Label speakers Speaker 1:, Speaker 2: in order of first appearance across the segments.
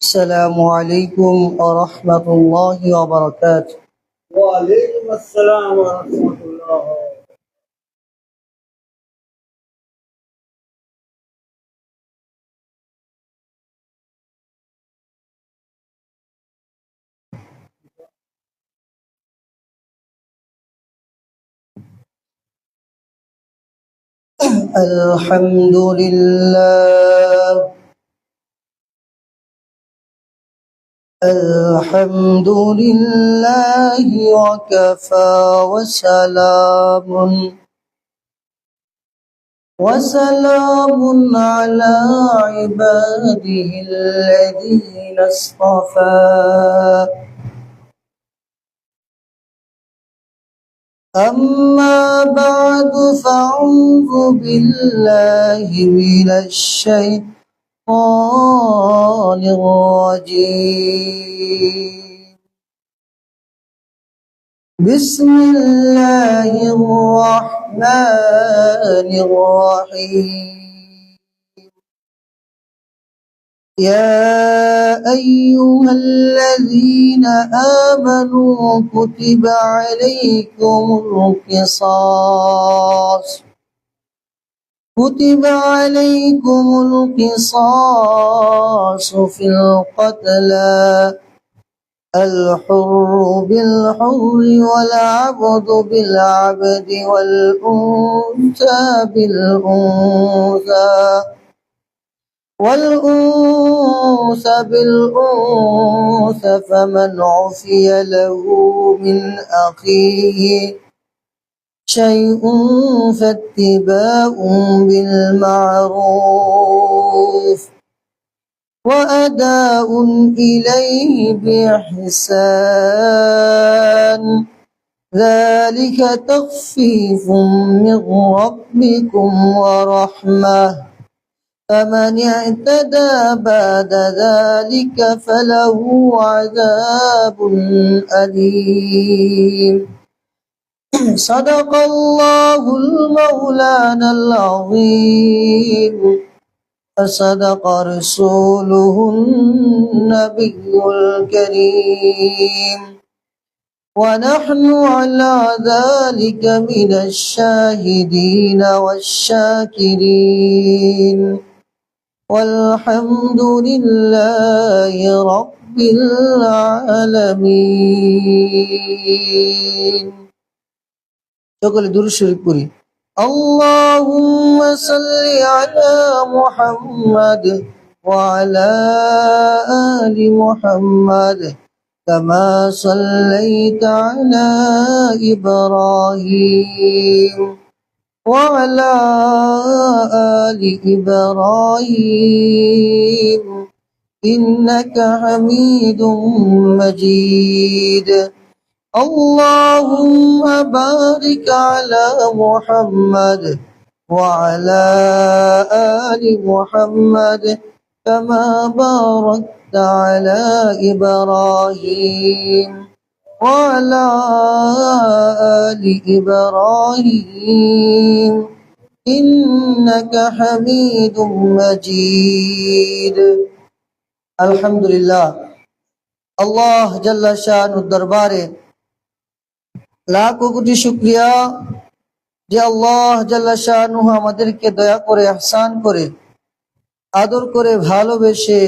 Speaker 1: السلام عليكم ورحمة الله وبركاته.
Speaker 2: وعليكم السلام ورحمة الله.
Speaker 1: الحمد لله الحمد لله وكفى وسلام على عباده الذين اصطفى. أما بعد فأعوذ بالله من الشيطان الرجيم. بسم الله الرحمن الرحيم. يا أيها الذين آمنوا كتب عليكم القصاص في القتلى، الحر بالحر والعبد بالعبد والأنثى بالأنثى، فمن عفي له من أخيه شيء فاتباع بالمعروف وأداء إليه بإحسان، ذلك تخفيف من ربكم ورحمة، فمن اعتدى بعد ذلك فله عذاب أليم. صدق الله المولانا العظيم، فصدق رسوله النبي الكريم، ونحن على ذلك من الشاهدين والشاكرين، والحمد لله رب العالمين. সকলে দুরূদ শরীফ পড়ি। اللهم صل على محمد وعلى آل محمد كما صليت على إبراهيم وعلى آل إبراهيم إنك حميد مجيد. اللهم بارك على محمد وعلى آل محمد كما باركت على إبراهيم وعلى آل إبراهيم إنك حميد مجيد. الحمد لله। আল্লাহ জাল্লা শানুর দরবারে লাখো কোটি শুকরিয়া যে আল্লাহ জাল্লা শানুহু আমাদেরকে দয়া করে ইহসান করে আদর করে ভালোবেসে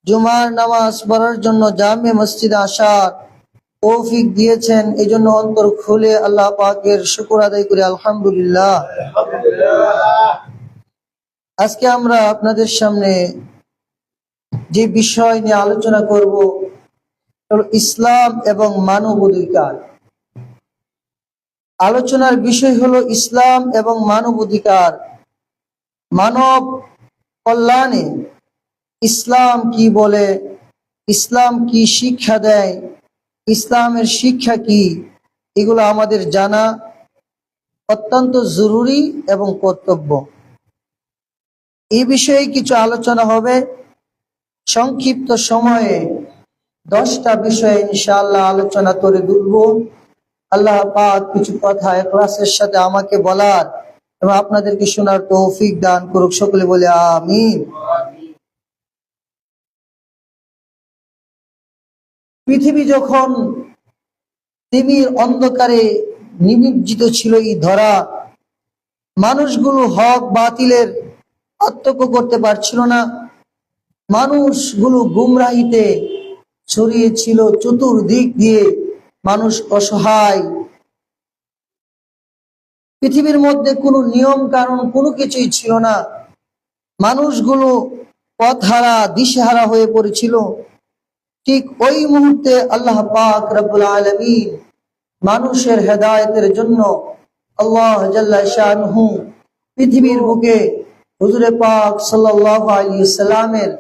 Speaker 1: জুমার নামাজ পড়ার জন্য জামে মসজিদে আসার তৌফিক দিয়েছেন। এই জন্য অন্তর খুলে আল্লাহ পাকের শুকর আদায় করি আলহামদুলিল্লাহ। আজকে আমরা আপনাদের সামনে যে বিষয় নিয়ে আলোচনা করব ইসলাম এবং মানব অধিকার। আলোচনার বিষয় হলো ইসলাম এবং মানব অধিকার। মানব কল্যাণে ইসলাম কি বলে, ইসলাম কি শিক্ষা দেয়, ইসলামের শিক্ষা কি, এগুলো আমাদের জানা অত্যন্ত জরুরি এবং কর্তব্য। এই বিষয়ে কিছু আলোচনা হবে সংক্ষিপ্ত সময়ে। 10টা বিষয়ে ইনশাআল্লাহ আলোচনা করে তুলব। আল্লাহ পাক কিছু কথা ইখলাসের সাথে আমাকে বলার এবং আপনাদেরকে শোনার তৌফিক দান করুক। সকলে বলে আমিন। পৃথিবী যখন তিমির অন্ধকারে নিমজ্জিত ছিল, এই ধরা মানুষগুলো হক বাতিলের পার্থক্য করতে পারছিল না। মানুষগুলো গুমরাহিতে ছড়িয়ে ছিল, চতুর্দিক দিয়ে মানুষ অসহায়। পৃথিবীর মধ্যে কোনো নিয়ম কানুন কোনো কিছুই ছিল না। মানুষগুলো পথহারা, দিশেহারা হয়ে পড়েছিল। ঠিক ওই মুহূর্তে আল্লাহ পাক রব্বুল আলামিন মানুষের হেদায়েতের জন্য আল্লাহ জাল্লা শানুহু পৃথিবীর বুকে হুজুরে পাক সাল্লাল্লাহু আলাইহি সাল্লামের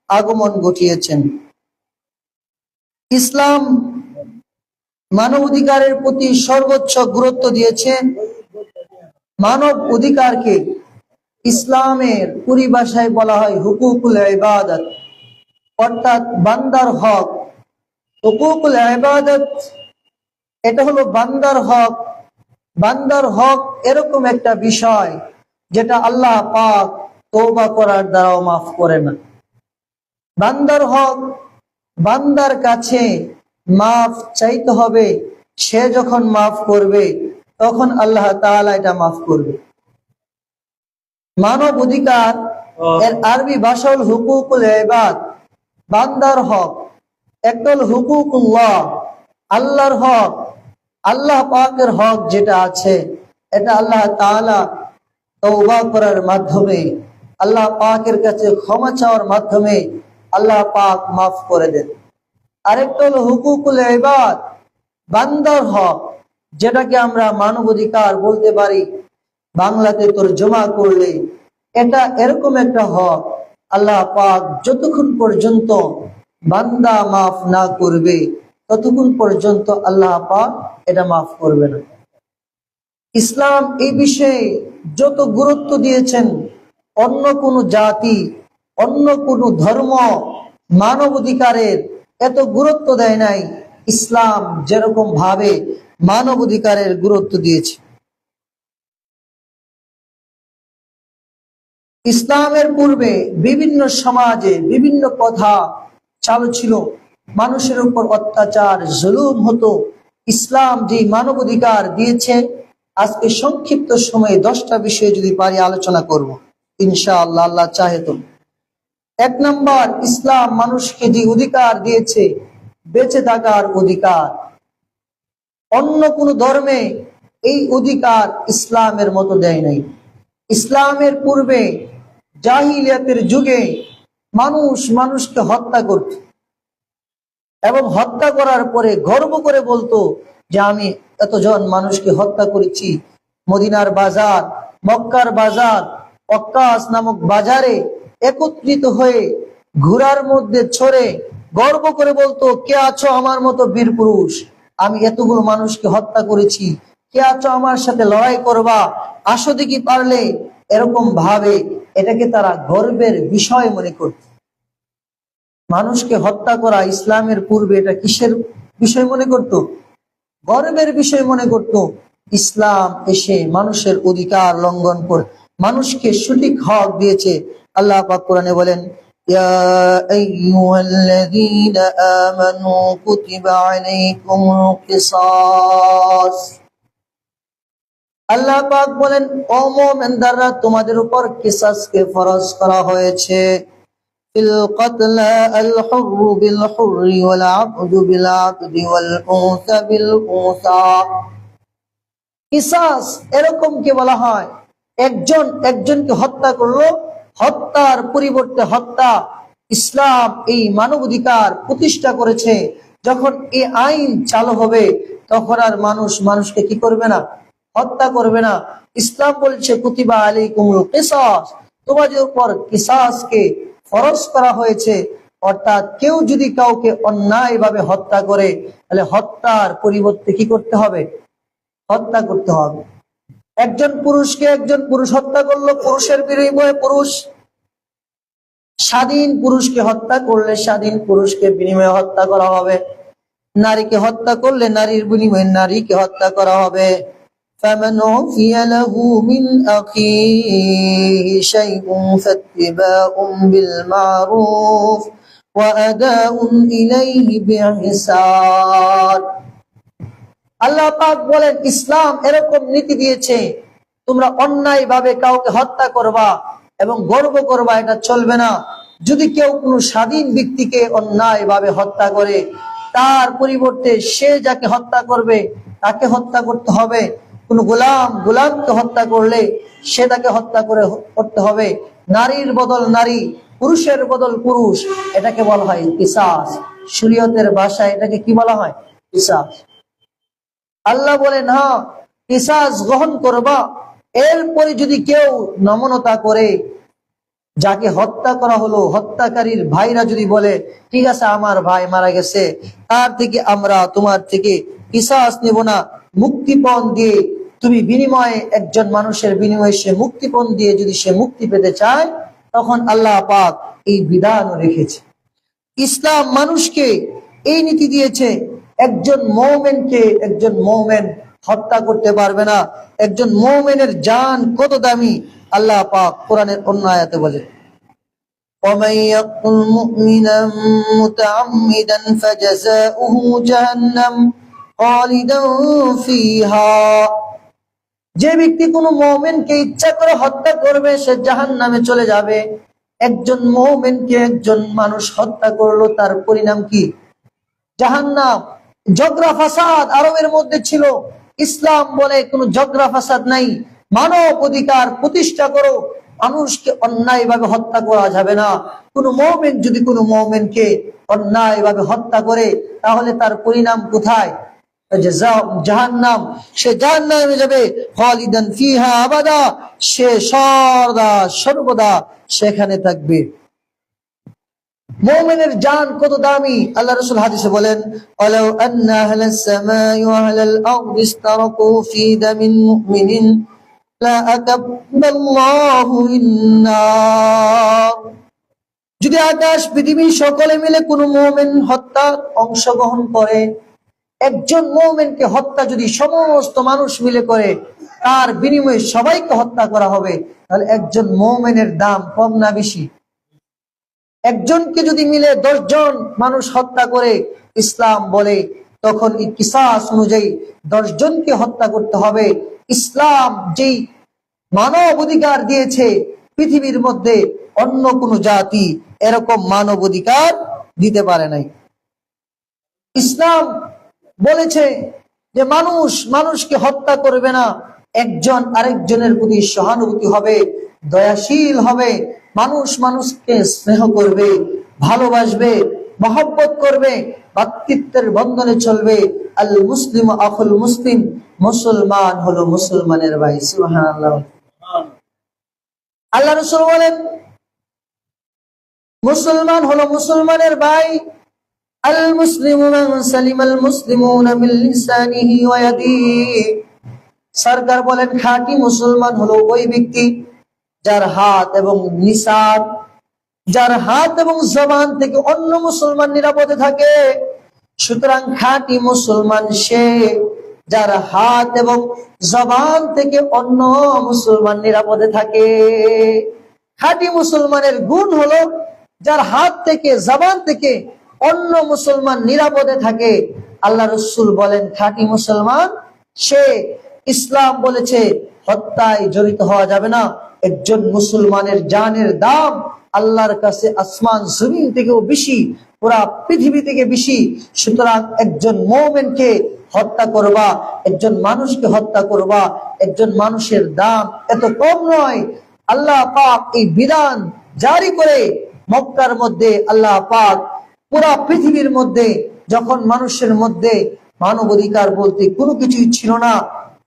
Speaker 1: আগমন ঘটিয়েছেন। ইসলাম মানব অধিকারের প্রতি সর্বোচ্চ গুরুত্ব দিয়েছে। মানব অধিকারকে ইসলামের পরিভাষায় বলা হয় হুকুকুল ইবাদত, অর্থাৎ বান্দার হক। হুকুকুল ইবাদত এটা হলো বান্দার হক। বান্দার হক এরকম একটা বিষয় যেটা আল্লাহ পাক তওবা করার দ্বারাও মাফ করে না। বান্দার হক বান্দার কাছে মাফ চাইতে হবে, সে যখন মাফ করবে তখন আল্লাহ তাআলা এটা মাফ করবে। মানব অধিকার এর আরবি ভাষা হল হুকুকুল ইবাদ, বান্দার হক। একটা হল হুকুকুল্লাহ, আল্লাহর হক। আল্লাহ পাকের হক যেটা আছে এটা আল্লাহ তাআলা তওবা করার মাধ্যমে, আল্লাহ পাকের কাছে ক্ষমা চাওয়ার মাধ্যমে আল্লাহ পাক মাফ করে দেন। আরেকটা হলো হুকুকুল ইবাদ, বান্দার হক, যেটাকে আমরা মানবাধিকার বলতে পারি। বাংলাতে তরজমা করলে এটা এরকম একটা হক, আল্লাহ পাক যতক্ষণ পর্যন্ত বান্দা মাফ না করবে ততক্ষণ পর্যন্ত আল্লাহ পাক এটা মাফ করবে না। ইসলাম এই বিষয়ে যত গুরুত্ব দিয়েছেন, অন্য কোনো জাতি, অন্য কোনো ধর্ম মানব অধিকারের এত গুরুত্ব দেয় নাই ইসলাম যেরকম ভাবে মানব অধিকারের গুরুত্ব দিয়েছে। ইসলামের পূর্বে বিভিন্ন সমাজে বিভিন্ন কথা চালু ছিল, মানুষের উপর অত্যাচার জুলুম হতো। ইসলাম যে মানবাধিকার দিয়েছে, আজকে সংক্ষিপ্ত সময়ে 10টা বিষয়ে যদি পারি আলোচনা করব ইনশাআল্লাহ, আল্লাহ চাহে তো। 1 নম্বর, ইসলাম মানুষকে যে অধিকার দিয়েছে বেঁচে থাকার অধিকার। অন্য কোন ধর্মে এই অধিকার ইসলামের মতো দেয় নাই। ইসলামের পূর্বে জাহিলিয়াতের যুগে মানুষ মানুষকে হত্যা করত এবং হত্যা করার পরে গর্ব করে বলতো যে আমি এতজন মানুষকে হত্যা করেছি। মদিনার বাজার, মক্কার বাজার, ওয়াক্কাস নামক বাজারে একত্রিত হয়ে ঘোড়ার মধ্যে চড়ে গর্ব করে বলতো, কে আছো আমার মতো বীর পুরুষ, আমি এতগুলো মানুষকে হত্যা করেছি, কে আছো আমার সাথে লড়াই করবা, আসো দেখি পারলে। এরকম ভাবে এটাকে তারা গর্বের বিষয় মনে করত। মানুষকে হত্যা করা ইসলামের পূর্বে এটা কিসের বিষয় মনে করত? গর্বের বিষয় মনে করত। ইসলাম এসে মানুষের অধিকার লঙ্ঘন করে মানুষকে সঠিক হক দিয়েছে। আল্লাহ পাক কোরআনে বলেন, ইয়া আইয়ুহাল্লাযীনা আমানু কুতিবা আলাইকুমুল কিসাস। আল্লাহ পাক বলেন, ও মুমিনরা, তোমাদের উপর কিসাসকে ফরজ করা হয়েছে। ফিল কতলা আল হুরু বিল হুররি ওয়াল আবদু বিল আবদি ওয়াল উনসা বিল উনসা। কিসাস এরকম কে বলা হয়, একজন একজনকে হত্যা করলো, হত্যার পরিবর্তে হত্যা। ইসলাম এই মানবাধিকার প্রতিষ্ঠা করেছে। যখন এই আইন চালু হবে তখন আর মানুষ মানুষকে কি করবে না? হত্যা করবে না। ইসলাম বলছে কুতিবা আলাইকুমুল কিসাস, তোমাদের উপর কিসাসকে ফরজ করা হয়েছে। অর্থাৎ কেউ যদি কাউকে অন্যায়ভাবে হত্যা করে তাহলে হত্যার পরিবর্তে কি করতে হবে? হত্যা করতে হবে। একজন পুরুষকে একজন পুরুষ হত্যা করলো, পুরুষের বিনিময়ে পুরুষ, স্বাধীন পুরুষকে হত্যা করলে স্বাধীন পুরুষকে বিনিময়ে হত্যা করা হবে। নারীকে হত্যা করলে নারীর বিনিময়ে নারীকে হত্যা করা হবে। فمن عفي له من أخيه شيء فاتباع بالمعروف وأداء إليه بإحسان। আল্লাহ পাক বলেন ইসলাম এরকম নীতি দিয়েছে, তোমরা অন্যায় ভাবে কাউকে হত্যা করবা এবং গর্ব করবা এটা চলবে না। যদি কেউ কোনো স্বাধীন ব্যক্তিকে অন্যায় ভাবে হত্যা করে, তার পরিবর্তে সে যাকে হত্যা করবে তাকে হত্যা করতে হবে। কোন গোলামকে হত্যা করলে সে তাকে হত্যা করতে হবে। নারীর বদল নারী, পুরুষের বদল পুরুষ, এটাকে বলা হয় কিসাস। শরীয়তের ভাষায় এটাকে কি বলা হয়? কিসাস। আল্লাহ বলেন হ্যাঁ কিসাস গ্রহণ করবা। এরপরে যদি কেউ নমনতা করে, যাকে হত্যা করা হলো হত্যাকারীর ভাইরা যদি বলে ঠিক আছে আমার ভাই মারা গেছে, তার থেকে আমরা তোমার থেকে কিসাস নেব না, মুক্তিপণ দিয়ে তুমি বিনিময়ে, একজন মানুষের বিনিময়ে সে মুক্তিপণ দিয়ে যদি সে মুক্তি পেতে চায়, তখন আল্লাহ পাক এই বিধান রেখেছে। ইসলাম মানুষকে এই নীতি দিয়েছে, একজন মুমিন হত্যা করতে পারবে না। একজন মুমিনের জান কত দামি, আল্লাহ পাক কোরআনের অন্য আয়াতে বলে وَمَن يَقْتُلْ مُؤْمِنًا مُتَعَمِّدًا فَجَزَاؤُهُ جَهَنَّمُ خَالِدًا فِيهَا। যে ব্যক্তি কোনো মুমিনকে ইচ্ছা করে হত্যা করবে সে জাহান্নামে চলে যাবে। একজন মুমিনকে একজন মানুষ হত্যা করলো, তার পরিণাম কি? জাহান্নাম। ঝগড়া ফাসাদ আরবের মধ্যে ছিল, ইসলাম বলে কোনো ঝগড়া ফাসাদ নাই, মানব অধিকার প্রতিষ্ঠা করো, মানুষকে অন্যায় ভাবে হত্যা করা যাবে না। কোনো মুমিন যদি কোনো মুমিনকে অন্যায় ভাবে হত্যা করে, তাহলে তার পরিণাম কোথায়? জাহান্নাম। সে জাহান্নামে যাবে, খালিদান ফিহা আবাদা, সে সর্বদা সেখানে থাকবে। মুমিনের জান কত দামি, আল্লাহ রাসূল হাদিসে বলেন ওয়ালাউ আন্না আহলাস সামাই ওয়া আহলাল আরদি ইসতারাকু ফি দামিন মুমিনিন লা আকাব্বাল্লাহু ইন্নার। যদি আকাশ পৃথিবী সকলে মিলে কোনো মুমিন হত্যা অংশগ্রহণ করে, একজন মুমিনকে হত্যা যদি সমস্ত মানুষ মিলে করে, তার বিনিময়ে সবাইকে হত্যা করা হবে, তাহলে একজন মুমিনের দাম কম না বেশি? একজনকে যদি মিলে 10 জন মানুষ হত্যা করে, ইসলাম বলে তখন এই কিসাস অনুযায়ী 10 জনকে হত্যা করতে হবে। ইসলাম যেই মানব অধিকার দিয়েছে, পৃথিবীর মধ্যে অন্য কোন জাতি এরকম মানব অধিকার দিতে পারে নাই। ইসলাম বলেছে যে মানুষকে হত্যা করবে না, একজন আরেকজনের প্রতি সহানুভূতি হবে, দয়াশীল হবে, মানুষকে স্নেহ করবে, ভালোবাসবে, মহব্বত করবে, ভ্রাতৃত্বের বন্ধনে চলবে। আল মুসলিম আখুল মুসলিম, মুসলমান হলো মুসলমানের ভাই। সুবহানাল্লাহ। আল্লাহ রাসূল বলেন মুসলমান হলো মুসলমানের ভাই। আল মুসলিমু মান সালিমাল মুসলিমুনা মিন লিসানিহি ওয়া ইয়াদিহি। সরকার বলেন খাঁটি মুসলমান হলো ওই ব্যক্তি যার হাত এবং নিসাব, যার হাত এবং জবান থেকে অন্য মুসলমান নিরাপদে থাকে। সুতরাং খাঁটি মুসলমান সে যার হাত এবং জবান থেকে অন্য মুসলমান নিরাপদে থাকে। খাঁটি মুসলমানের গুণ হলো যার হাত থেকে জবান থেকে অন্য মুসলমান নিরাপদে থাকে। আল্লাহ রাসূল বলেন খাঁটি মুসলমান সে, ইসলাম বলেছে হত্যায় জড়িত হওয়া যাবে না। একজন মুসলমানের জানের দাম আল্লাহর কাছে আসমান জমিন থেকেও বেশি, পুরা পৃথিবী থেকে বেশি। সুতরাং একজন মুমিনকে হত্যা করবা, একজন মানুষকে হত্যা করবা, একজন মানুষের দাম এত কম নয়। আল্লাহ পাক এই বিধান জারি করে মক্কার মধ্যে, আল্লাহ পাক পুরা পৃথিবীর মধ্যে যখন মানুষের মধ্যে মানবাধিকার বলতে কোনো কিছুই ছিল না,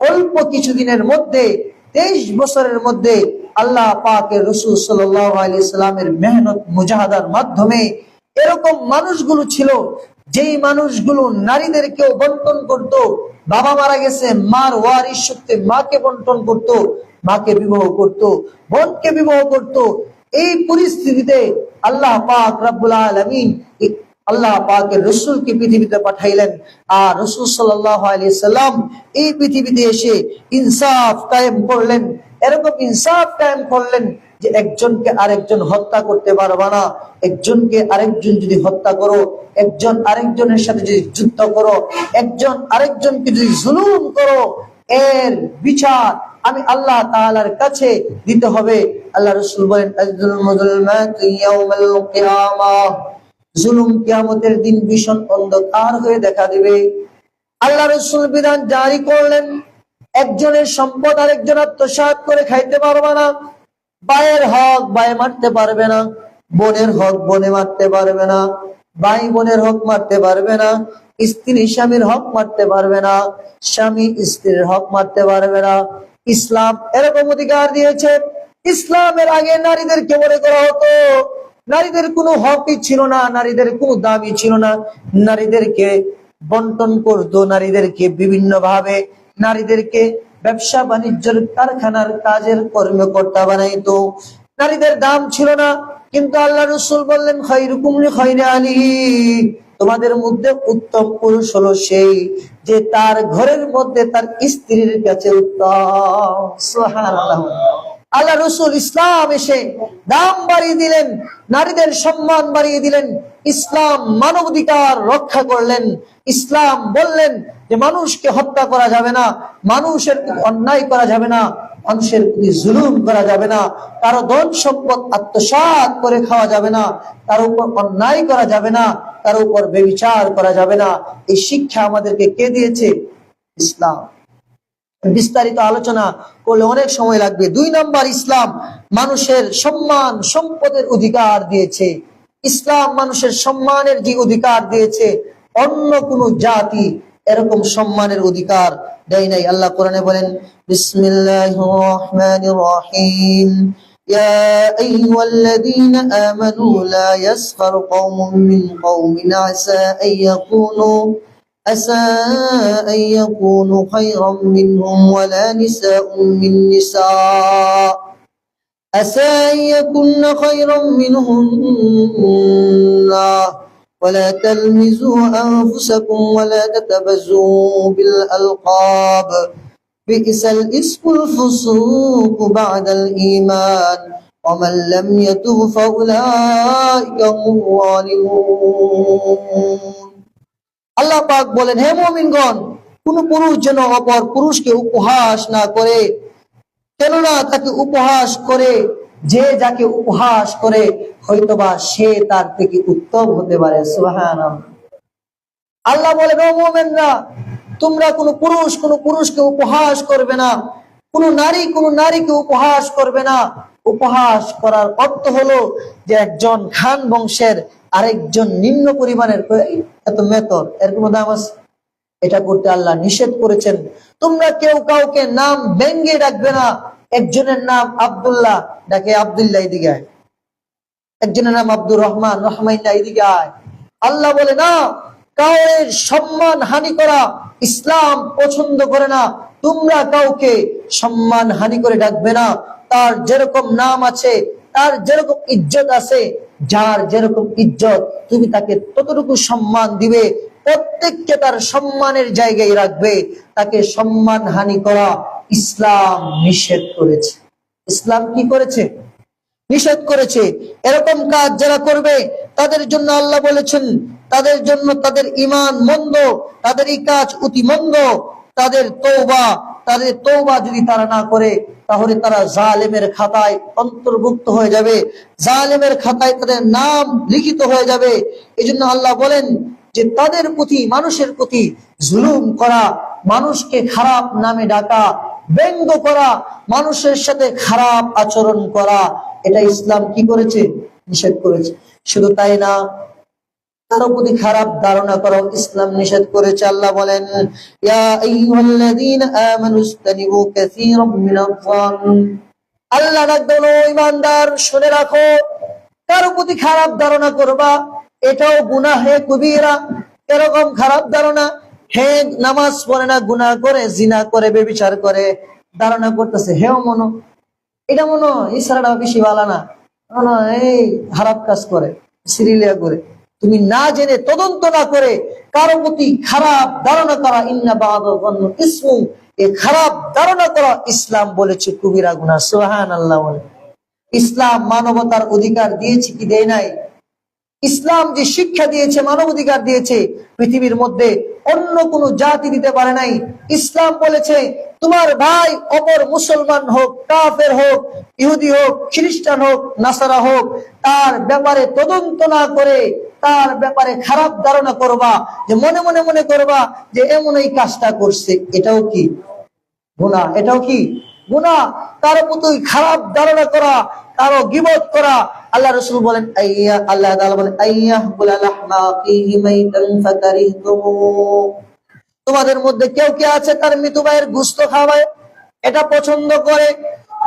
Speaker 1: অল্প কিছুদিনের মধ্যে 23 বছরের মধ্যে আল্লাহ পাকের রাসূল সাল্লাল্লাহু আলাইহি সাল্লামের মেহনত মুজাহাদার মাধ্যমে এরকম মানুষগুলো ছিল, যেই মানুষগুলো নারীদেরকেও বন্টন করত। বাবা মারা গেছে, মার ওয়ারিশ সূত্রে মাকে বন্টন করত, মাকে বিবাহ করত, বোনকে বিবাহ করত। এই পরিস্থিতিতে আল্লাহ পাক রব্বুল আলামিন আল্লাহ পাকের রাসূলকে পৃথিবীতে পাঠাইলেন। আর রাসূল সাল্লাল্লাহু আলাইহি সাল্লাম এই পৃথিবীতে এসে ইনসাফ কায়েম করলেন। এরকম ইনসাফ কায়েম করলেন যে একজনকে আরেকজন হত্যা করতে পারবা না। একজনকে আরেকজন যদি হত্যা করো, একজন আরেকজনের সাথে যদি যুদ্ধ করো, একজন আরেকজনকে যদি জুলুম করো, এর বিচার আমি আল্লাহ তাআলার কাছে দিতে হবে। আল্লাহ রাসূল বলেন, জুলুম কিয়ামতের দিন ভীষণ অন্ধকার হয়ে দেখা দিবে। আল্লাহ রাসূল বিধান জারি করলেন, একজনের সম্পদ আরেকজন আত্মসাৎ করে খাইতে পারবে না। ভাইয়ের হক ভাই মারতে পারবে না, বোনের হক বোনে মারতে পারবে না, ভাই বোনের হক মারতে পারবে না, স্ত্রী স্বামীর হক মারতে পারবে না, স্বামী স্ত্রীর হক মারতে পারবে না। ইসলাম এরকম অধিকার দিয়েছে। ইসলামের আগে নারীদেরকে মনে করা হতো নারীদের কোনো হকই ছিল না, নারীদের কোনো দামই ছিল না। নারীদেরকে বন্টন করতো, নারীদেরকে বিভিন্ন ভাবে নারীদেরকে ব্যবসা বাণিজ্যের কারখানার কাজের কর্মকর্তা বানাইতো। নারীদের দাম ছিল না। কিন্তু আল্লাহ রাসূল বললেন, খায়রুকুম লিখায়রি আহলি, তোমাদের মধ্যে উত্তম পুরুষ হলো সেই যে তার ঘরের মধ্যে তার স্ত্রীর কাছে উত্তম। সুবহানাল্লাহ। আল্লাহ রাসূল ইসলাম এসে দাম বাড়িয়ে দিলেন, নারীদের সম্মান বাড়িয়ে দিলেন। ইসলাম মানবাধিকার রক্ষা করলেন। ইসলাম বললেন যে মানুষকে হত্যা করা যাবে না, মানুষের অন্যায় করা যাবে না, মানুষের প্রতি জুলুম করা যাবে না, কারো ধন সম্পদ আত্মসাৎ করে খাওয়া যাবে না, কারো উপর অন্যায় করা যাবে না, কারো উপর ব্যভিচার করা যাবে না। এই শিক্ষা আমাদেরকে কে দিয়েছে? ইসলাম। বিস্তারিত আলোচনা করলে অনেক সময় লাগবে। 2 নম্বর, ইসলাম মানুষের সম্মান সম্পদের অধিকার দিয়েছে। ইসলাম মানুষের সম্মানের যে অধিকার দিয়েছে, অন্য কোন জাতি এরকম সম্মানের অধিকার দেয় নাই। আল্লাহ কোরআনে বলেন, বিসমিল্লাহির রহমানির রহিম, ইয়া আইয়ুহাল্লাযীনা আমানু লা ইয়াসখার কওমুম মিন কওমিন عسى أن يكونوا خيرا منهم ولا نساء من نساء عسى أن يكن خيرا منهن ولا تلمزوا أنفسكم ولا تتبزوا بالألقاب بئس الاسم الفسوق بعد الإيمان ومن لم يتب فأولئك هم الظالمون। আল্লাহ পাক বলেন, হে মুমিনগণ, কোন পুরুষ যেন অপর পুরুষকে উপহাস না করে, কেননা তাকে উপহাস করে যে যাকে উপহাস করে হয়তোবা সে তার থেকে উত্তম হতে পারে। সুবহানাল্লাহ। আল্লাহ বলেন, ও মুমিনরা, তোমরা কোন পুরুষকে উপহাস করবে না, কোন নারীকে উপহাস করবে না। উপহাস করার অর্থ হলো যে একজন খান বংশের আরেকজন নিম্ন পরিমাণের এত মেতর, এরকম দাম আছে, এটা করতে আল্লাহ নিষেধ করেছেন। তোমরা কেউ কাউকে নাম ব্যঙ্গে ডাকবে না। একজনের নাম আব্দুল্লাহ, ডাকে আব্দুল্লাহ এদিকে আয়। একজনের নাম আব্দুর রহমান, রহমাইল্লাহ এদিকে আয়। আল্লাহ বলে না, কাউয়ের সম্মান হানি করা ইসলাম পছন্দ করে না। তোমরা কাউকে সম্মান হানি করে ডাকবে না। তার যেরকম নাম আছে, তার যেরকম ইজ্জত আছে, যার যেরকম ইজ্জত তুমি তাকে ততটুকু সম্মান দিবে। প্রত্যেককে তার সম্মানের জায়গায় রাখবে। তাকে সম্মান হানি করা ইসলাম নিষেধ করেছে। ইসলাম কি করেছে? নিষেধ করেছে। এরকম কাজ যারা করবে তাদের জন্য আল্লাহ বলেছেন, তাদের জন্য তাদের ঈমান মন্দ, তাদের এই কাজ অতি মন্দ। তাদের তওবা যদি তারা না করে তাহলে তারা জালেমের খাতায় অন্তর্ভুক্ত হয়ে যাবে, জালেমের খাতায় তাদের নাম লিখিত হয়ে যাবে। এজন্য আল্লাহ বলেন যে তাদের প্রতি, মানুষের প্রতি জুলুম করা, মানুষকে খারাপ নামে ডাকা, ব্যঙ্গ করা, মানুষের সাথে খারাপ আচরণ করা, এটা ইসলাম কি করেছে? নিষেধ করেছে। শুধু তাই না, কারো প্রতি খারাপ ধারণা করা ইসলাম নিষেধ করেছে। আল্লাহ বলেন, ইয়া আইয়ুহাল্লাযীনা আমানু ইসতানিবু কাসীরাম মিনাজ-যান্ন। আল্লাহ ডাকলেন, ও ঈমানদার, শুনে রাখো, কারো প্রতি খারাপ ধারণা করবা, এটাও গুনাহে কবিরা। এরকম খারাপ ধারণা, হে নামাজ পড়ে না, গুনাহ করে, জিনা করে, ব্যভিচার করে, ধারণা করতেছে হেও মনো, এটা মনো এই সারাটা বেশি ভালো না, এই খারাপ কাজ করে, সিরিলিয়া করে। তুমি না জেনে, তদন্ত না করে কারো প্রতি খারাপ ধারণা করা, ইন্না বা'দাল-যান্নি ইসমুন, এই খারাপ ধারণা করা ইসলাম বলেছে কবিরা গুনাহ। সুবহানাল্লাহ। বলে ইসলাম মানবতার অধিকার দিয়েছে কি দেয় নাই? ইসলাম যে শিক্ষা দিয়েছে, মানবাধিকার দিয়েছে, পৃথিবীর মধ্যে অন্য কোন জাতি দিতে পারে নাই। ইসলাম বলেছে তোমার ভাই অপর মুসলমান হোক, কাফের হোক, ইহুদি হোক, খ্রিস্টান হোক, নাসারা হোক, তার ব্যাপারে তদন্ত না করে তার ব্যাপারে খারাপ ধারণা করবা, যে মনে মনে মনে করবা যে এমন এই কাজটা করছে, এটাও কি গুনাহ? এটাও কি গুনাহ? তার প্রতি খারাপ ধারণা করা, কারো গীবত করা। আল্লাহ রাসূল বলেন আল্লাহ তাআলা বলেন তোমাদের মধ্যে কেউ কে আছে তার মৃত ভাইয়ের গোশত খাওয়ায় এটা পছন্দ করে?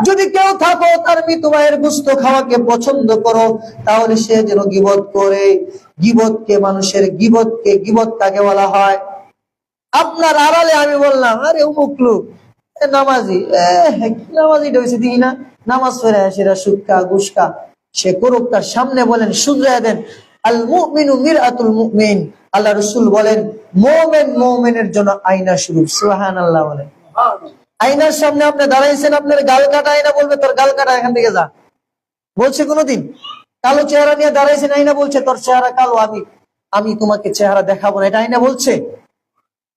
Speaker 1: যদি কেউ থাকো তার মৃত ভাইয়ের গোশত খাওয়াকে পছন্দ করো, তাহলে সে যেন গীবত করে। গীবতকে মানুষের গীবত কাকে বলা হয়? আপনার আড়ালে আমি বললাম আরে অমুক লোক নামাজি, নামাজি হয়েছে দিই না, নামাজ পড়ে সেরা সুক্কা গুসকা সে করুক, তার সামনে বলেন শুধরায় দেন। আল মুমিনু মিরআতুল মুমিন, আল্লাহ রাসূল বলেন মুমিন মুমিনের জন্য আয়না স্বরূপ। সুবহানাল্লাহ বলেন। আয়নার সামনে আপনি দাঁড়াইছেন, আপনার গাল কাটা আয়না বলবে তোর গাল কাটা, এখান থেকে যা, বলছে কোনোদিন? কালো চেহারা নিয়ে দাঁড়াইছেন, আয়না বলছে তোর চেহারা কালো, আমি তোমাকে চেহারা দেখাবো না, এটা আয়না বলছে?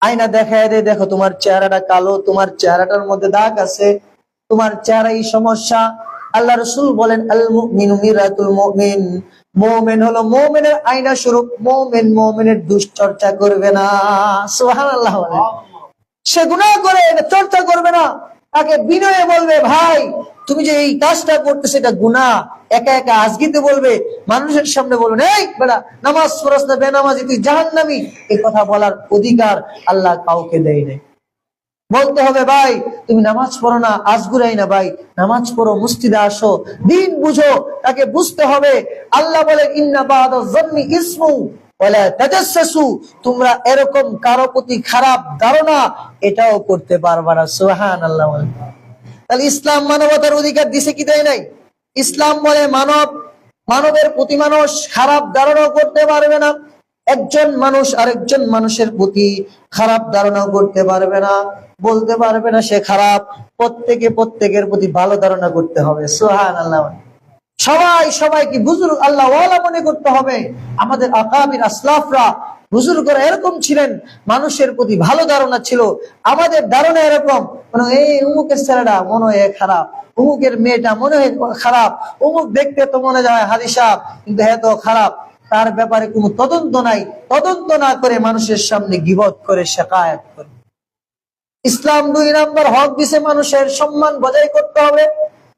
Speaker 1: আয়না দেখায় দে, দেখো তোমার চেহারাটা কালো, তোমার চেহারাটার মধ্যে দাগ আছে, তোমার চেহারাই সমস্যা। আল্লাহ রাসূল বলেন আল মুমিনু মিরাতুল মুমিন, মুমিন হলো মুমিনের আয়না স্বরূপ। মুমিন মুমিনের দুশ্চর্চা করবে না। সুবহানাল্লাহ বলেন। সে গুনাহ করে চর্চা করবে না, তাকে বিনয়ে বলবে ভাই তুমি যে এই কাজটা করতেছে এটা গুনাহ, একা একা আজগিতে বলবে, মানুষের সামনে বলবেন এই বেটা নামাজ পড়াস না, বেনামাজি, তুই জাহান্নামী, এই কথা বলার অধিকার আল্লাহ কাউকে দেয় নাই। বলতে হবে ভাই তুমি নামাজ পড়ো না, আজগুরাই না ভাই, নামাজ পড়ো, মসজিদে আসো, দিন বুঝো, তাকে বুঝতে হবে। আল্লাহ বলেন ইন্না বা'দা যান্নি ইসমু ওয়ালা তাজাসসু, তোমরা এরকম কারো প্রতি খারাপ ধারণা এটাও করতে পারবা না। সুবহানাল্লাহ। তাহলে ইসলাম মানবতার অধিকার দিছে কি দেয় নাই? ইসলাম বলে মানবের প্রতি মানুষ খারাপ ধারণা করতে পারবে না, একজন মানুষ আরেকজন মানুষের প্রতি খারাপ ধারণা করতে পারবে না, বলতে পারবে না সে খারাপ। প্রত্যেকের প্রতি ভালো ধারণা করতে হবে। সুবহানাল্লাহ। সবাইকে বুজুর্গ আল্লাহ ওয়ালা মনে করতে হবে। আমাদের আকাবির আসলাফরা বুজুর্গরা এরকম ছিলেন, মানুষের প্রতি ভালো ধারণা ছিল। আমাদের ধারণা এরকম, এই অমুকের ছেলেটা মনে হয় খারাপ, অমুকের মেয়েটা মনে হয় খারাপ, অমুক দেখতে তো মনে হয় হাজি সাহেব কিন্তু হ্যাঁ তো খারাপ, তার ব্যাপারে কোনো তদন্ত নাই। তদন্ত না করে মানুষের সামনে গীবত করে, শিকায়াত করে। ইসলাম ২ নম্বর হক দিছে মানুষের সম্মান বজায় করতে হবে,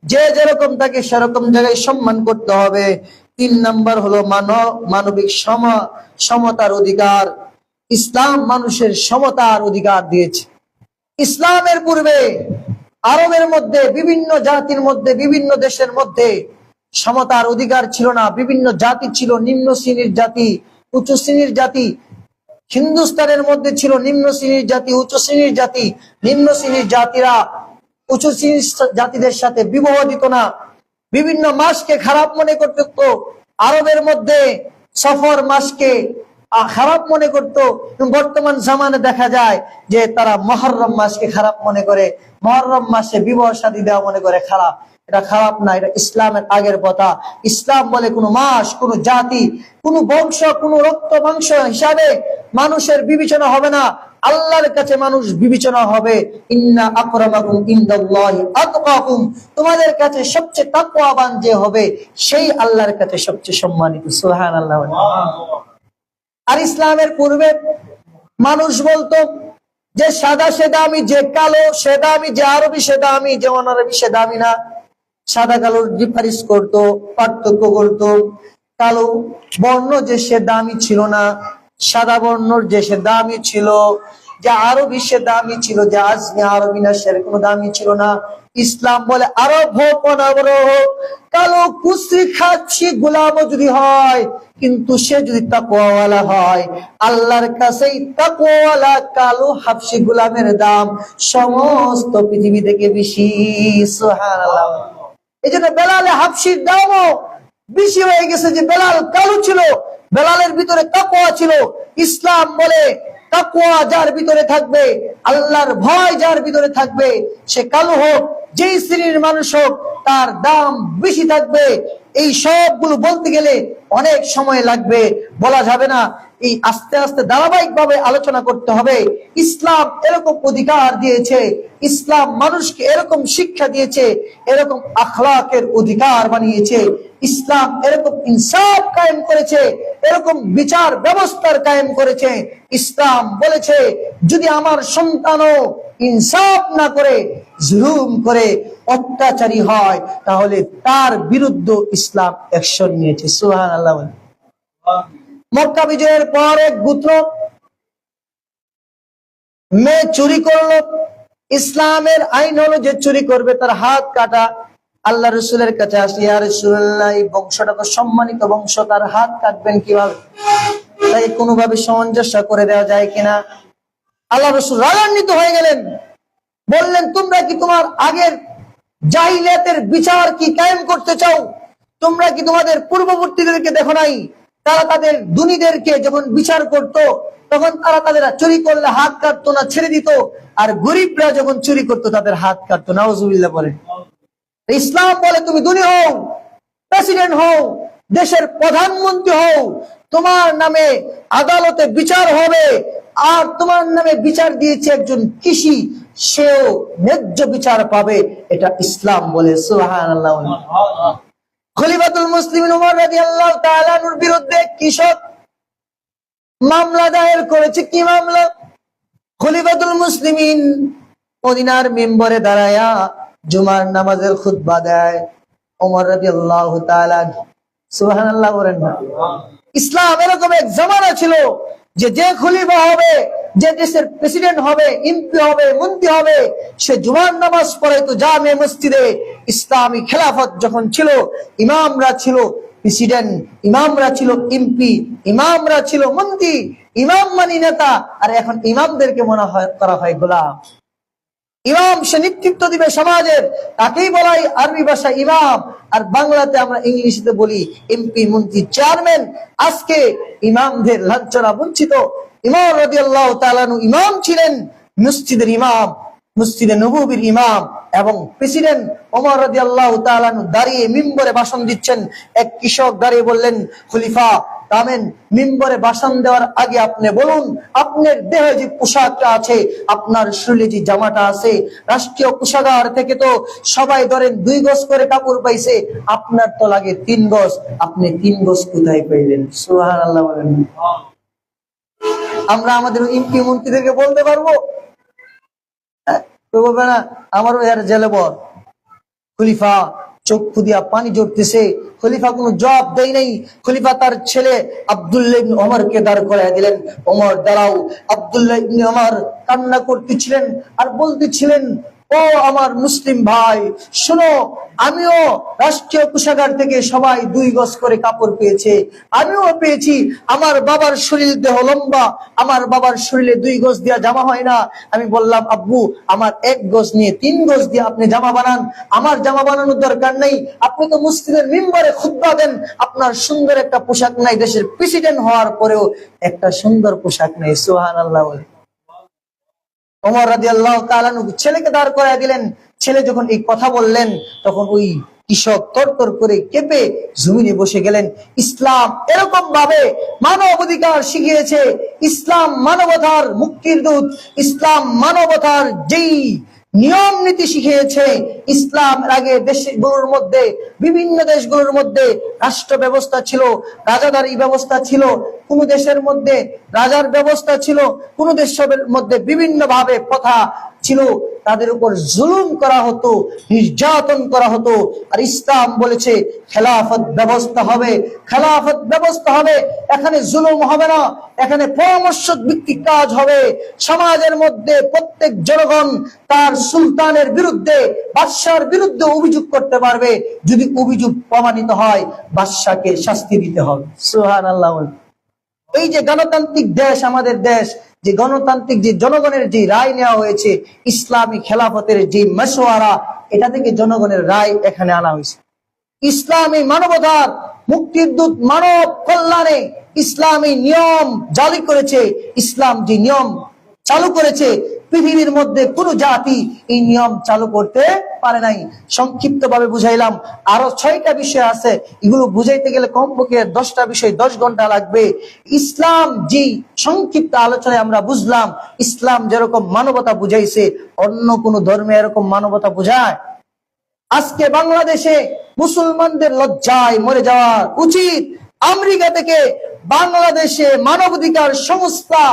Speaker 1: যে যেরকম তাকে সেরকম জায়গায় সম্মান করতে হবে। ৩ নম্বর হলো মানবিক সমতার অধিকার। ইসলাম মানুষের সমতার অধিকার দিয়েছে। ইসলামের পূর্বে আরবের মধ্যে বিভিন্ন জাতির মধ্যে বিভিন্ন দেশের মধ্যে সমতার অধিকার ছিল না। বিভিন্ন জাতি ছিল, নিম্ন শ্রেণীর জাতি, উচ্চ শ্রেণীর জাতি। হিন্দুস্তানের মধ্যে ছিল নিম্ন শ্রেণীর জাতি, উচ্চ শ্রেণীর জাতি। নিম্ন শ্রেণীর জাতিরা উচ্চ শ্রেণীর জাতিদের সাথে বিবাহ দিত না, বিভিন্ন মাসকে খারাপ মনে করত। আরবের মধ্যে সফর মাসকে খারাপ মনে করত। বর্তমান জামানে দেখা যায় যে তারা মুহররম মাসকে খারাপ মনে করে, মুহররম মাসে বিবাহ শাদী দেওয়া মনে করে খারাপ। এটা খারাপ না, এটা ইসলামের আগের কথা। ইসলাম বলে কোনো মাস, কোনো জাতি, কোনো বংশ, কোনো রক্ত মাংস হিসাবে মানুষের বিবেচনা হবে না। আল্লাহর কাছে মানুষ বিবেচনা হবে। ইন্না আকরামাকুম ইনদাল্লাহি আতকাকুম, তোমাদের কাছে সবচেয়ে তাকওয়াবান যে হবে সেই আল্লাহর কাছে সবচেয়ে সম্মানিত। সুবহানাল্লাহ। আর ইসলামের পূর্বে মানুষ বলতো যে সাদা সে দামি, যে কালো সে দামি, যে আরবি সে দামি, যে অনারবি সে দামি না। সাদা কালোর ডিফারেন্স করতো, পার্থক্য করতো। কালো বর্ণ যে সে দামি ছিল না, সাদা বর্ণর যে সে দামি ছিল, যে আরবি সে দামি ছিল, যে আজমি আরবি না সে কোনো দামি ছিল না। ইসলাম বলে আরব হোক অনারব হোক, কালো কুসরি খাচ্ছি গোলামও যদি হয়, কিন্তু সে যদি তাকওয়াওয়ালা হয়, আল্লাহর কাছেই তাকওয়াওয়ালা কালো হাবশি গোলামের দাম সমস্ত পৃথিবী থেকে বেশি। সুবহানাল্লাহ। এই জন্য বেলালে হাবশির দামও বেশি হয়ে গেছে, যে বেলাল কালো ছিল, বেলালের ভিতরে তাকওয়া ছিল। ইসলাম বলে তাকওয়া যার ভিতরে থাকবে, আল্লাহর ভয় যার ভিতরে থাকবে, সে কালো হোক, যেই শ্রেণীর মানুষ হোক, তার দাম বেশি থাকবে। এই সবগুলো বলতে গেলে অনেক সময় লাগবে, বলা যাবে না। এই আস্তে আস্তে ধারাবাহিকভাবে আলোচনা করতে হবে। ইসলাম এরকম অধিকার দিয়েছে, ইসলাম মানুষকে এরকম শিক্ষা দিয়েছে, এরকম আখলাকের অধিকার বানিয়েছে, ইসলাম এরকম ইনসাফ কায়েম করেছে, এরকম বিচার ব্যবস্থার কায়েম করেছে। ইসলাম বলেছে যদি আমার সন্তানও ইনসাফ না করে, জুলুম করে, অত্যাচারী হয়, তাহলে তার বিরুদ্ধে ইসলাম অ্যাকশন নিয়েছে। সুবহানাল্লাহ। মক্কা বিজয়ের পর এক গোত্র মেয়ে চুরি করলো। ইসলামের আইন হলো যে চুরি করবে তার হাত কাটা। আল্লাহ রসুলের কাছে আসি, ইয়া রাসূলুল্লাহ, এই বংশটা তো সম্মানিত বংশ, তার হাত কাটবেন কিভাবে? তাই কোনোভাবে সামঞ্জস্য করে দেওয়া যায় কিনা? আল্লাহ রসুল রাগান্বিত হয়ে গেলেন, বললেন তোমরা কি তোমার আগের জাহিলিয়াতের বিচার কি কায়েম করতে চাও? তোমরা কি তোমাদের পূর্ববর্তীদেরকে দেখো নাই? তারা তাদের দুনিদেরকে যখন বিচার করত, তখন তারা তাদের চুরি করলে হাত কাটতো না, ছেড়ে দিত। আর গরিবরা যখন চুরি করতো তাদের হাত কাটতো। নাউজুবিল্লাহ বলে। ইসলাম বলে তুমি দুনি হও, প্রেসিডেন্ট হও, দেশের প্রধানমন্ত্রী হও, তোমার নামে আদালতে বিচার হবে। আর তোমার নামে বিচার দিয়েছে একজন কৃষি, সেও ন্যায্য বিচার পাবে। এটা ইসলাম বলে। সুবহানাল্লাহ। খলিফাতুল মুসলিমিন ওমর রাদিয়াল্লাহু তাআলা আনহুর বিরুদ্ধে কৃষক মামলা দায়ের করেছে। কি মামলা? খলিফাতুল মুসলিমিন মদিনার মিম্বরে দাঁড়ায়া জুমার নামাজের খুতবা দেয়। ওমর রাদিয়াল্লাহু তাআলা, সুবহানাল্লাহ বলেন না। ইসলাম এরকম এক জামানা ছিল যে যে খলিফা হবে, যে দেশের প্রেসিডেন্ট হবে, এমপি হবে, মন্ত্রী হবে, সে জুমার নামাজ পড়াইতো জামে মসজিদে। ইসলামী খেলাফত যখন ছিল, ইমামরা ছিল প্রেসিডেন্ট, ইমামরা ছিল এমপি, ইমামরা ছিল মন্ত্রী। ইমাম মানি নেতা, আর এখন ইমামদেরকে মনে হয় করা হয় গোলাম। ইমাম সে নেতৃত্ব দিবে সমাজের, তাকেই বলাই আরবি ভাষা ইমাম, আর বাংলাতে আমরা ইংলিশে বলি এমপি, মন্ত্রী, চেয়ারম্যান। আজকে ইমামদের লাঞ্ছনা বঞ্চিত। ইমাম রাদিয়াল্লাহু তাআলা আনহু ইমাম ছিলেন, মসজিদের ইমাম, মসজিদে নববীর ইমাম এবং প্রেসিডেন্ট। ওমর রাদিয়াল্লাহু তাআলা আনহু দাঁড়িয়ে মিম্বরে ভাষণ দিচ্ছেন। এক কৃষক দাঁড়িয়ে বললেন, খলিফা থামেন, মিম্বরে ভাষণ দেওয়ার আগে আপনি বলুন, আপনার দেহে যে পোশাকটা আছে, আপনার শরীরে যে জামাটা আছে, রাষ্ট্রীয় কোষাগার থেকে তো সবাই ধরেন 2 গজ করে কাপড় পাইছে, আপনার তো লাগে 3 গজ। আপনি 3 গজ কোথায় পাইলেন? সুবহানাল্লাহ বলেন। আমরা আমাদের এমপি মন্ত্রীদেরকে বলতে পারবো? বলবে না, আমারও এর জেলে বল। খলিফা চক্ষু দিয়া পানি জড়তেছে, খলিফা কোনো জবাব দেয় নাই। খলিফা তার ছেলে আব্দুল্লাহ ইবনে ওমরকে দাঁড় করায় দিলেন। ওমর দাঁড়াও। আব্দুল্লাহ ইবনে ওমর কান্না করতেছিলেন আর বলতেছিলেন, ও আমার মুসলিম ভাই শুনো, আমিও রাষ্ট্রীয় কোষাগার থেকে সবাই 2 গজ করে কাপড় পেয়েছে, আমিও পেয়েছি। আমার বাবার শরীর দেহ লম্বা, আমার বাবার শরীরে 2 গজ দিয়া জামা হয় না। আমি বললাম, আব্বু আমার 1 গজ নিয়ে 3 গজ দিয়ে আপনি জামা বানান, আমার জামা বানানোর দরকার নেই। আপনি তো মুসলিমের মিম্বরে খুতবা দেন, আপনার সুন্দর একটা পোশাক নাই, দেশের প্রেসিডেন্ট হওয়ার পরেও একটা সুন্দর পোশাক নেই। সুবহানাল্লাহ। ওমর রাদিয়াল্লাহু তাআলা ছেলেকে দাঁড় করায় দিলেন। ছেলে যখন এই কথা বললেন, তখন ওই কৃষক তরতর করে কেঁপে জমিনে বসে গেলেন। ইসলাম এরকম ভাবে মানব অধিকার শিখিয়েছে। ইসলাম মানবতার মুক্তির দূত। ইসলাম মানবতার যেই নিয়ম নীতি শিখিয়েছে। ইসলাম আগে দেশগুলোর মধ্যে, বিভিন্ন দেশগুলোর মধ্যে রাষ্ট্র ব্যবস্থা ছিল, রাজাদারি ব্যবস্থা ছিল। কোন দেশের মধ্যে রাজার ব্যবস্থা ছিল, কোন দেশের মধ্যে বিভিন্ন ভাবে প্রথা ছিল, তাদের উপর জুলুম করা হতো, নির্যাতন করা হতো। আর ইসলাম বলেছে খেলাফত ব্যবস্থা হবে, খেলাফত ব্যবস্থা হবে। এখানে জুলুম হবে না, এখানে পরামর্শ ভিত্তিক কাজ হবে। সমাজের মধ্যে প্রত্যেক জনগণ তার সুলতানের বিরুদ্ধে, বাদশার বিরুদ্ধে অভিযোগ করতে পারবে। যদি অভিযোগ প্রমাণিত হয়, বাদশাকে শাস্তি দিতে হবে। সুবহানাল্লাহ। এই যে গণতান্ত্রিক দেশ, আমাদের দেশ, যে গণতান্ত্রিক যে জনগণের যে রায় নেওয়া হয়েছে, ইসলামী খেলাফতের যে মাশওয়ারা, এটা থেকে জনগণের রায় এখানে আনা হয়েছে। ইসলামী মানবতার মুক্তির দূত, মানব কল্যাণে ইসলামী নিয়ম জারি করেছে। ইসলাম যে নিয়ম চালু করেছে, পৃথিবীর মধ্যে কোনো জাতি এই নিয়ম চালু করতে পারে নাই। সংক্ষিপ্ত ভাবে বুঝাইলাম, আরো 6টা বিষয় আছে, এগুলো বুঝাইতে গেলে কমপক্ষে 10টা বিষয় 10 ঘন্টা লাগবে। ইসলাম যে সংক্ষিপ্ত আলোচনায় আমরা বুঝলাম, ইসলাম যেরকম মানবতা বুঝাইছে, অন্য কোন ধর্মে এরকম মানবতা বুঝায়? আজকে বাংলাদেশে মুসলমানদের লজ্জায় মরে যাওয়া উচিত। আমেরিকা থেকে বাংলাদেশে মানবাধিকার সংস্থা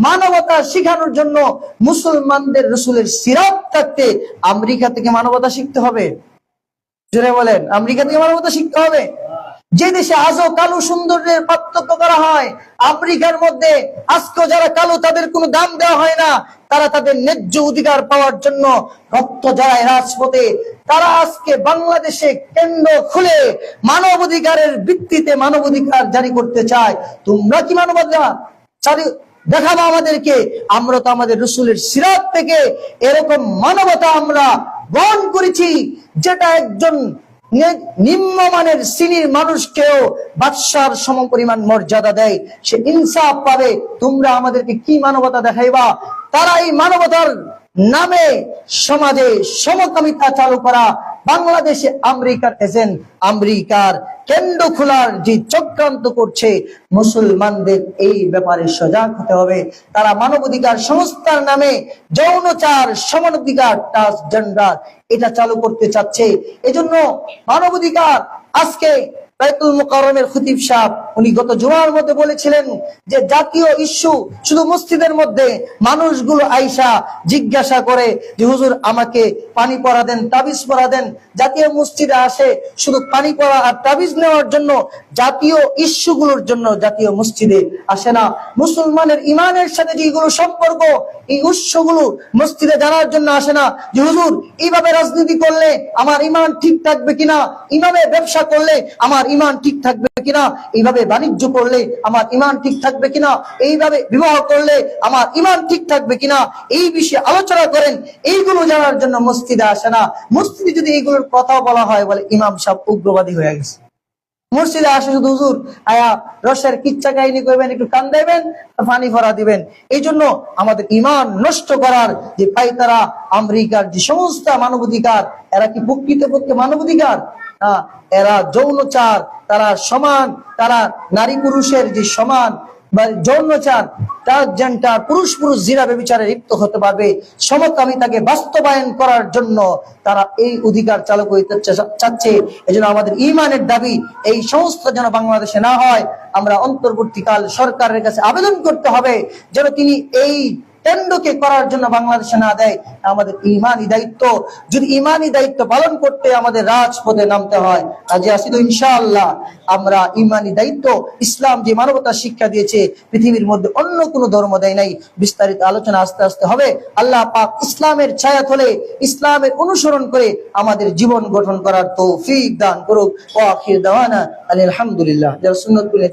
Speaker 1: মানবতা শিখানোর জন্য মুসলমানদের রসুলের সিরাত থাকতে আমেরিকা থেকে মানবতা শিখতে হবে। জোরে বলেন, আমেরিকা থেকে মানবতা শিখতে হবে। যে দেশে আজও কালো সৌন্দর্যের পার্থক্য করা হয়, আমেরিকার মধ্যে আজকেও যারা কালো তাদের কোনো দাম দেওয়া হয় না, তারা তাদের ন্যায্য অধিকার পাওয়ার জন্য রক্ত জড়ায় রাজপথে। তারা আজকে বাংলাদেশে কেন্দ্র খুলে মানবাধিকারের ভিত্তিতে মানবাধিকার জারি করতে চায়। তোমরা কি মানবাধিকার দেখাবো আমাদেরকে? আমরা তো আমাদের রসুলের সিরাত থেকে এরকম মানবতা আমরা গ্রহণ করেছি, যেটা একজন নিম্নমানের শ্রেণীর মানুষকেও বাদশার সমপরিমাণ মর্যাদা দেয়, সে ইনসাফ পাবে। তোমরা আমাদেরকে কি মানবতা দেখাইবা? তারা এই মানবতার নামে সমাজে সমকামিতা চালু করা, বাংলাদেশে আমেরিকার এজেন্ট, আমেরিকার কেন্দ্র খোলার যে চক্রান্ত করছে, মুসলমানদের এই ব্যাপারে সজাগ হতে হবে। তারা মানবাধিকার সংস্থার নামে যৌনচার, সমানাধিকার, ট্রান্সজেন্ডার এটা চালু করতে চাচ্ছে। এজন্য মানবাধিকার আজকে বাইতুল মুকাররমের খতিব সাহেব উনি গত জুমার মধ্যে বলেছিলেন যে জাতীয় ইস্যু শুধু মসজিদের মধ্যে মানুষগুলো আইসা জিজ্ঞাসা করে যে হুজুর আমাকে পানি পড়া দেন, তাবিজ পড়া দেন। জাতীয় মসজিদে আসে শুধু পানি পড়া আর তাবিজ নেওয়ার জন্য, জাতীয় ইস্যুগুলোর জন্য জাতীয় মসজিদে আসে না। মুসলমানের ইমানের সাথে যেগুলো সম্পর্ক, এই উৎসগুলো মসজিদে জানার জন্য আসে না যে হুজুর এইভাবে রাজনীতি করলে আমার ইমান ঠিক থাকবে কিনা, এইভাবে ব্যবসা করলে আমার ইমান ঠিক থাকবে কিনা, এইভাবে বাণিজ্য করলে আমার ইমান ঠিক থাকবে কিনা, এইভাবে বিবাহ করলে আমার ইমান ঠিক থাকবে কিনা, এই বিষয়ে আলোচনা করেন। এইগুলো জানার জন্য মসজিদে আসে না। মসজিদে যদি এইগুলোর কথা বলা হয়, বলে ইমাম সাহেব উগ্রবাদী হয়ে গেছে। মসজিদে আসে শুধু হুজুর আয়া রসের কিচ্ছা কাহিনী করবেন, একটু কান দেবেন, পানি ভরা দিবেন। এই জন্য আমাদের ইমান নষ্ট করার যে পাইতারা আমেরিকার যে সংস্থা মানবাধিকার, এরা কি প্রকৃতপক্ষে মানবাধিকার? এরা যৌনচার, তারা সমান, তারা নারী পুরুষের যে সমান বা যৌনচার, ট্রান্সজেন্ডার, পুরুষ পুরুষ জিনা ব্যভিচারে লিপ্ত হতে পারবে, সমকামিতাকে বাস্তবায়ন করার জন্য তারা এই অধিকার চালু করতে চাচ্ছে। এজন্য আমাদের ইমানের দাবি এই সংস্থা যেন বাংলাদেশে না হয়। আমরা অন্তর্বর্তীকাল সরকারের কাছে আবেদন করতে হবে যেন তিনি এই কেন্দ্রকে করার জন্য বাংলাদেশে না দেয়। আমাদের ইমানি দায়িত্ব, যদি ইমানি দায়িত্ব পালন করতে আমাদের রাজপথে নামতে হয়, কাজে আসি তো ইনশাআল্লাহ আমরা ইমানি দায়িত্ব, ইসলাম যে মানবতা শিক্ষা দিয়েছে পৃথিবীর মধ্যে অন্য কোনো ধর্ম দেয় নাই। বিস্তারিত আলোচনা আস্তে আস্তে হবে। আল্লাহ পাক ইসলামের ছায়াতলে ইসলামের অনুসরণ করে আমাদের জীবন গঠন করার তৌফিক দান করুক। ওয়া আখির দাওয়ানা আলহামদুলিল্লাহ। যারা সুন্নাত করে